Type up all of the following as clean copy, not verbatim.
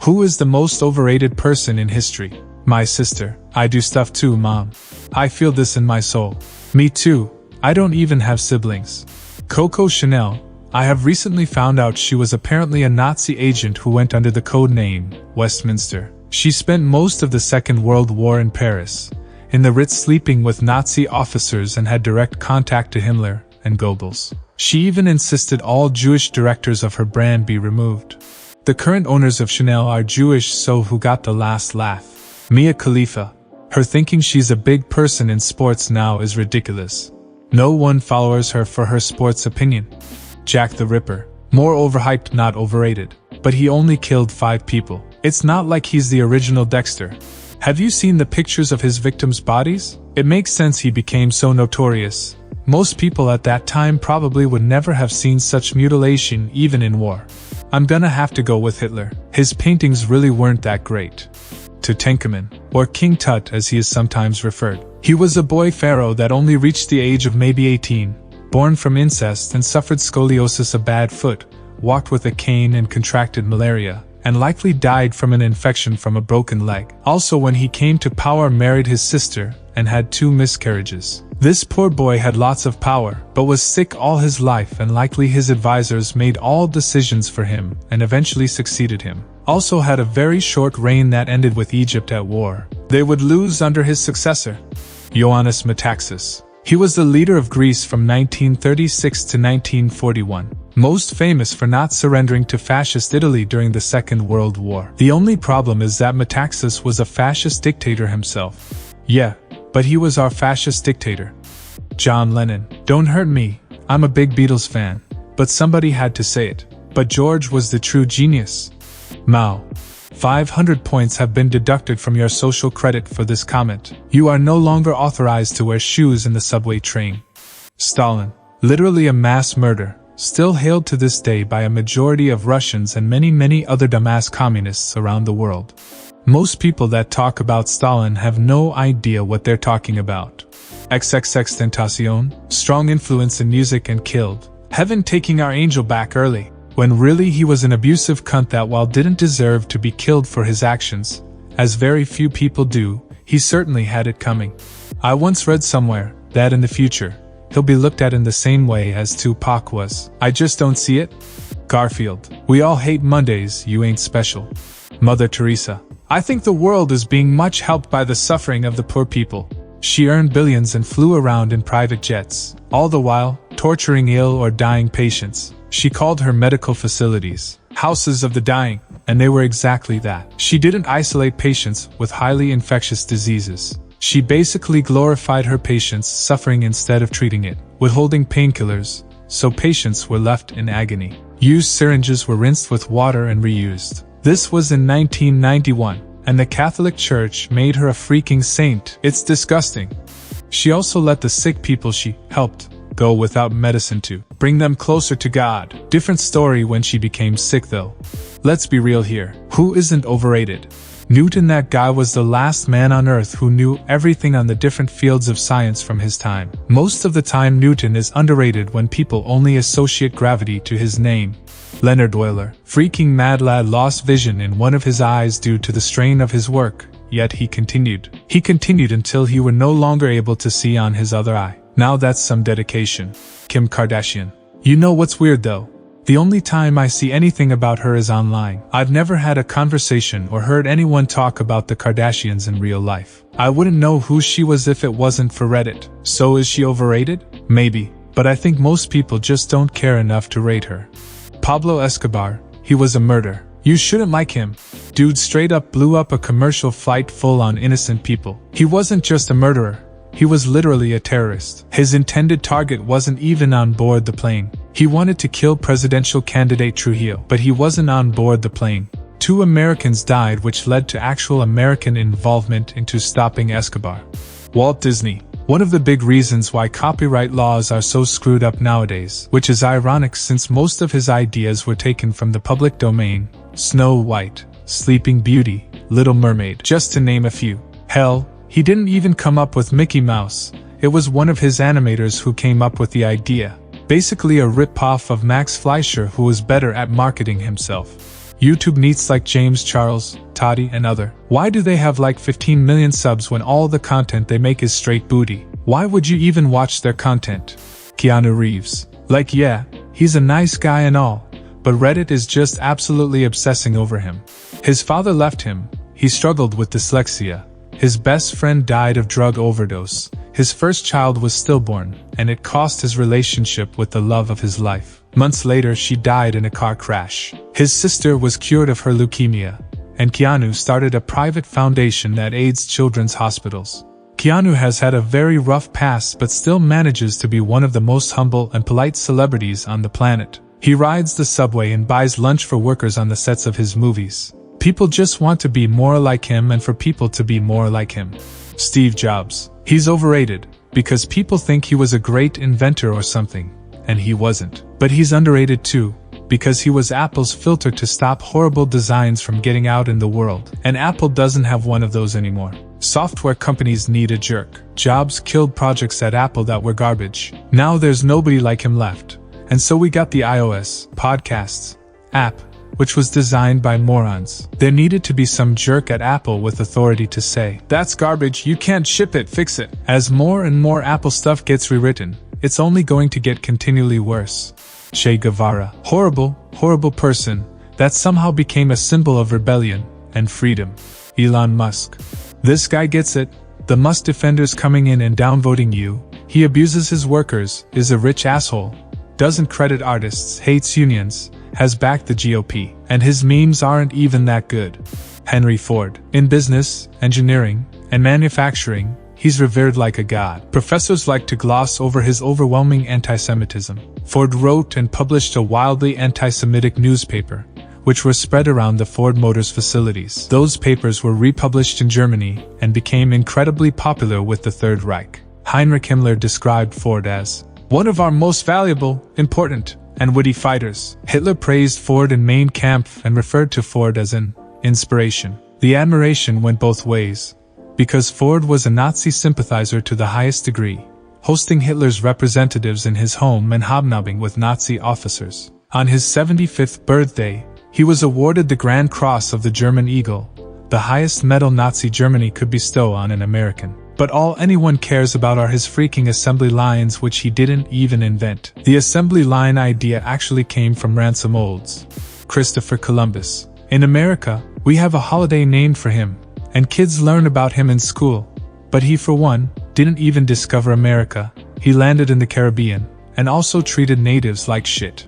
Who is the most overrated person in history? My sister. I do stuff too, Mom. I feel this in my soul. Me too. I don't even have siblings. Coco Chanel. I have recently found out she was apparently a Nazi agent who went under the code name Westminster. She spent most of the Second World War in Paris, in the Ritz, sleeping with Nazi officers, and had direct contact to Himmler and Goebbels. She even insisted all Jewish directors of her brand be removed. The current owners of Chanel are Jewish, so who got the last laugh? Mia Khalifa. Her thinking she's a big person in sports now is ridiculous. No one follows her for her sports opinion. Jack the Ripper. More overhyped, not overrated. But he only killed 5 people. It's not like he's the original Dexter. Have you seen the pictures of his victims' bodies? It makes sense he became so notorious. Most people at that time probably would never have seen such mutilation even in war. I'm gonna have to go with Hitler. His paintings really weren't that great. Tutankhamun, or King Tut as he is sometimes referred. He was a boy pharaoh that only reached the age of maybe 18, born from incest and suffered scoliosis, a bad foot, walked with a cane and contracted malaria, and likely died from an infection from a broken leg. Also, when he came to power, married his sister and had 2 miscarriages. This poor boy had lots of power, but was sick all his life, and likely his advisors made all decisions for him and eventually succeeded him. Also had a very short reign that ended with Egypt at war. They would lose under his successor, Ioannis Metaxas. He was the leader of Greece from 1936 to 1941, most famous for not surrendering to fascist Italy during the Second World War. The only problem is that Metaxas was a fascist dictator himself. Yeah, but he was our fascist dictator. John Lennon. Don't hurt me, I'm a big Beatles fan, but somebody had to say it. But George was the true genius. Mao. 500 points have been deducted from your social credit for this comment. You are no longer authorized to wear shoes in the subway train. Stalin. Literally a mass murder, still hailed to this day by a majority of Russians and many other dumbass communists around the world. Most people that talk about Stalin have no idea what they're talking about. XXXTentacion, strong influence in music and killed. Heaven taking our angel back early. When really he was an abusive cunt that, while didn't deserve to be killed for his actions, as very few people do, he certainly had it coming. I once read somewhere that in the future, he'll be looked at in the same way as Tupac was. I just don't see it. Garfield. We all hate Mondays, you ain't special. Mother Teresa. I think the world is being much helped by the suffering of the poor people. She earned billions and flew around in private jets, all the while torturing ill or dying patients. She called her medical facilities houses of the dying, and they were exactly that. She didn't isolate patients with highly infectious diseases. She basically glorified her patients' suffering instead of treating it, withholding painkillers, so patients were left in agony. Used syringes were rinsed with water and reused. This was in 1991, and the Catholic Church made her a freaking saint. It's disgusting. She also let the sick people she helped go without medicine to bring them closer to God. Different story when she became sick though. Let's be real here. Who isn't overrated? Newton. That guy was the last man on earth who knew everything on the different fields of science from his time. Most of the time Newton is underrated when people only associate gravity to his name. Leonard Euler. Freaking mad lad lost vision in one of his eyes due to the strain of his work, yet he continued. He continued until he were no longer able to see on his other eye. Now that's some dedication. Kim Kardashian. You know what's weird though? The only time I see anything about her is online. I've never had a conversation or heard anyone talk about the Kardashians in real life. I wouldn't know who she was if it wasn't for Reddit. So is she overrated? Maybe, but I think most people just don't care enough to rate her. Pablo Escobar. He was a murderer. You shouldn't like him. Dude straight up blew up a commercial flight full on innocent people. He wasn't just a murderer. He was literally a terrorist. His intended target wasn't even on board the plane. He wanted to kill presidential candidate Trujillo, but he wasn't on board the plane. 2 Americans died, which led to actual American involvement into stopping Escobar. Walt Disney. One of the big reasons why copyright laws are so screwed up nowadays, which is ironic since most of his ideas were taken from the public domain. Snow White, Sleeping Beauty, Little Mermaid, just to name a few. Hell, he didn't even come up with Mickey Mouse. It was one of his animators who came up with the idea. Basically a rip-off of Max Fleischer, who was better at marketing himself. YouTube neats like James Charles, Toddy, and other. Why do they have like 15 million subs when all the content they make is straight booty? Why would you even watch their content? Keanu Reeves. Like yeah, he's a nice guy and all, but Reddit is just absolutely obsessing over him. His father left him, he struggled with dyslexia. His best friend died of drug overdose. His first child was stillborn, and it cost his relationship with the love of his life. Months later, she died in a car crash. His sister was cured of her leukemia, and Keanu started a private foundation that aids children's hospitals. Keanu has had a very rough past but still manages to be one of the most humble and polite celebrities on the planet. He rides the subway and buys lunch for workers on the sets of his movies. People just want to be more like him and for people to be more like him. Steve Jobs. He's overrated, because people think he was a great inventor or something, and he wasn't. But he's underrated too, because he was Apple's filter to stop horrible designs from getting out in the world, and Apple doesn't have one of those anymore. Software companies need a jerk. Jobs killed projects at Apple that were garbage. Now there's nobody like him left. And so we got the iOS podcasts app, which was designed by morons. There needed to be some jerk at Apple with authority to say, "That's garbage, you can't ship it, fix it." As more and more Apple stuff gets rewritten, it's only going to get continually worse. Che Guevara. Horrible, horrible person that somehow became a symbol of rebellion and freedom. Elon Musk. This guy gets it. The Musk defenders coming in and downvoting you. He abuses his workers, is a rich asshole, doesn't credit artists, hates unions, has backed the GOP, and his memes aren't even that good. Henry Ford. In business, engineering, and manufacturing, he's revered like a god. Professors like to gloss over his overwhelming anti-Semitism. Ford wrote and published a wildly anti-Semitic newspaper, which were spread around the Ford Motors facilities. Those papers were republished in Germany and became incredibly popular with the Third Reich. Heinrich Himmler described Ford as one of our most valuable, important, and witty fighters. Hitler praised Ford in Mein Kampf and referred to Ford as an inspiration. The admiration went both ways, because Ford was a Nazi sympathizer to the highest degree, hosting Hitler's representatives in his home and hobnobbing with Nazi officers. On his 75th birthday, he was awarded the Grand Cross of the German Eagle, the highest medal Nazi Germany could bestow on an American. But all anyone cares about are his freaking assembly lines, which he didn't even invent. The assembly line idea actually came from ransom olds. Christopher Columbus. In America, we have a holiday named for him, and kids learn about him in school. But he, for one, didn't even discover America. He landed in the Caribbean, and also treated natives like shit.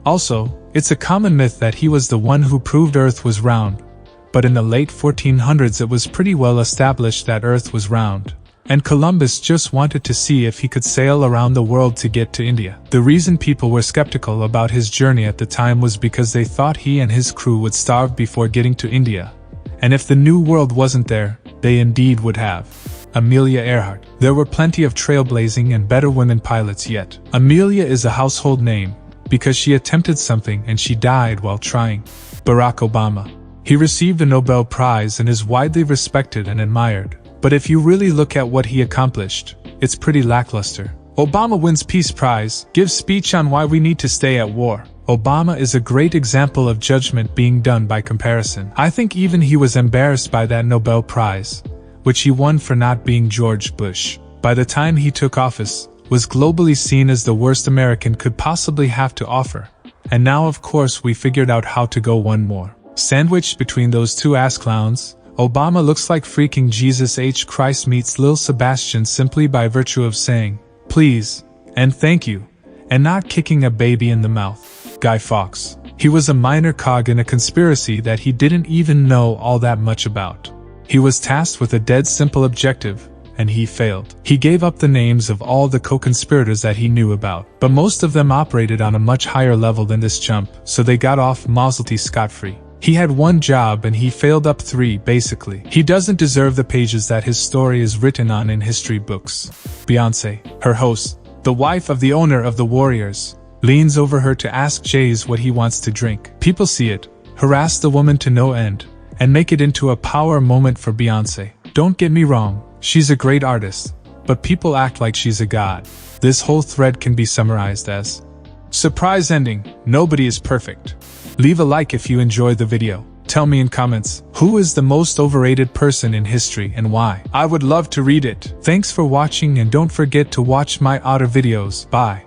Also, it's a common myth that he was the one who proved Earth was round. But in the late 1400s it was pretty well established that Earth was round, and Columbus just wanted to see if he could sail around the world to get to India. The reason people were skeptical about his journey at the time was because they thought he and his crew would starve before getting to India, and if the New World wasn't there, they indeed would have. Amelia Earhart. There were plenty of trailblazing and better women pilots yet. Amelia is a household name, because she attempted something and she died while trying. Barack Obama. He received a Nobel Prize and is widely respected and admired, but if you really look at what he accomplished, it's pretty lackluster. Obama wins Peace Prize, gives speech on why we need to stay at war. Obama is a great example of judgment being done by comparison. I think even he was embarrassed by that Nobel Prize, which he won for not being George Bush. By the time he took office, was globally seen as the worst American could possibly have to offer. And now of course we figured out how to go one more. Sandwiched between those two ass clowns, Obama looks like freaking Jesus H. Christ meets Lil Sebastian simply by virtue of saying, please, and thank you, and not kicking a baby in the mouth. Guy Fawkes. He was a minor cog in a conspiracy that he didn't even know all that much about. He was tasked with a dead simple objective, and he failed. He gave up the names of all the co-conspirators that he knew about, but most of them operated on a much higher level than this chump, so they got off mausolty scot-free. He had one job and he failed up 3 basically. He doesn't deserve the pages that his story is written on in history books. Beyoncé, her host, the wife of the owner of the Warriors, leans over her to ask Jay-Z what he wants to drink. People see it, harass the woman to no end, and make it into a power moment for Beyoncé. Don't get me wrong, she's a great artist, but people act like she's a god. This whole thread can be summarized as surprise ending, nobody is perfect. Leave a like if you enjoyed the video. Tell me in comments, who is the most overrated person in history and why? I would love to read it. Thanks for watching and don't forget to watch my other videos. Bye.